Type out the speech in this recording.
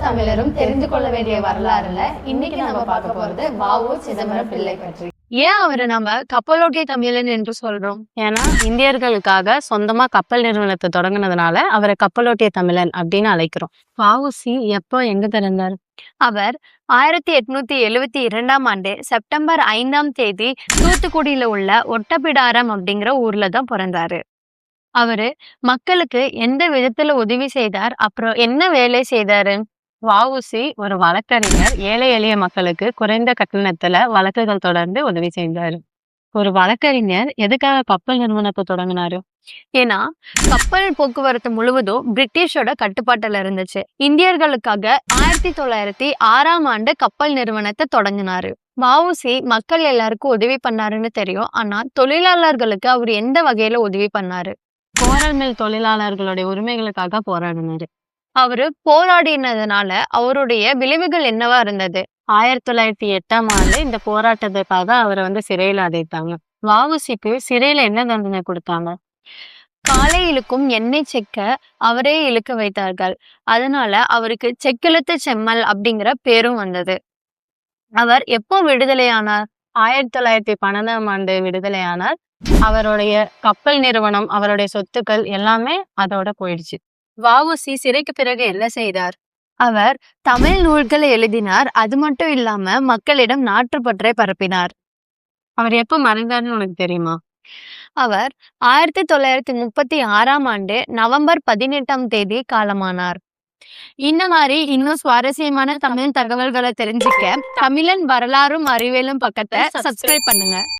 தமிழரும் தெரிந்து கொள்ள வேண்டிய வரலாறுல இன்னைக்கு நம்ம பார்க்க போறது வ.உ. சிதம்பரம் பிள்ளை பற்றி. ஏன் அவரை நம்ம கப்பலோட்டிய தமிழன் என்று சொல்றோம்? ஏன்னா இந்தியர்களுக்காக சொந்தமா கப்பல் நிறுவனத்தை தொடங்கினதுனால அவரை கப்பலோட்டிய தமிழன் அப்படின்னு அழைக்கிறோம். வ.உ.சி எப்போ எங்க பிறந்தார்? அவர் 1872ஆம் ஆண்டு செப்டம்பர் 5ஆம் தேதி தூத்துக்குடியில உள்ள ஒட்டப்பிடாரம் அப்படிங்கிற ஊர்ல தான் பிறந்தாரு. அவரு மக்களுக்கு எந்த விதத்துல உதவி செய்தார், அப்புறம் என்ன வேலை செய்தாரு? வ.உ.சி ஒரு வழக்கறிஞர். ஏழை எளிய மக்களுக்கு குறைந்த கட்டணத்துல வழக்குகள் தொடர்ந்து உதவி செய்தாரு. ஒரு வழக்கறிஞர் எதுக்காக கப்பல் நிறுவனத்தை தொடங்கினாரு? ஏன்னா கப்பல் போக்குவரத்து முழுவதும் பிரிட்டிஷோட கட்டுப்பாட்டுல இருந்துச்சு. இந்தியர்களுக்காக 1906ஆம் ஆண்டு கப்பல் நிறுவனத்தை தொடங்கினாரு. வ.உ.சி மக்கள் எல்லாருக்கும் உதவி பண்ணாருன்னு தெரியும். ஆனா தொழிலாளர்களுக்கு அவர் எந்த வகையில உதவி பண்ணாரு? கோரல் மில் தொழிலாளர்களுடைய உரிமைகளுக்காக போராடினாரு. அவரு போராடினதுனால அவருடைய விளைவுகள் என்னவா இருந்தது? 1908ஆம் ஆண்டு இந்த போராட்டத்துக்காக அவரை சிறையில அடைத்தாங்க. வ.உ.சிக்கு சிறையில என்ன தண்டனை கொடுத்தாங்க? காலை இழுக்கும் எண்ணெய் செக்க அவரே இழுக்க வைத்தார்கள். அதனால அவருக்கு செக்கிழுத்த செம்மல் அப்படிங்கிற பேரும் வந்தது. அவர் எப்போ விடுதலையானார்? 1912ஆம் ஆண்டு விடுதலையானார். அவருடைய கப்பல் நிறுவனம், அவருடைய சொத்துக்கள் எல்லாமே அதோட போயிடுச்சு. வ.உ.சி சிறைக்கு பிறகு என்ன செய்தார்? அவர் தமிழ் நூல்களை எழுதினார். அது மட்டும் இல்லாம மக்களிடம் நாட்டுப்பற்றை பரப்பினார். அவர் எப்ப மறைந்தார்னு உனக்கு தெரியுமா? அவர் 1936ஆம் ஆண்டு நவம்பர் 18ஆம் தேதி காலமானார். இந்த மாதிரி இன்னும் சுவாரஸ்யமான தமிழ் தகவல்களை தெரிஞ்சுக்க தமிழன் வரலாறும் அறிவியலும் பக்கத்தை சப்ஸ்கிரைப் பண்ணுங்க.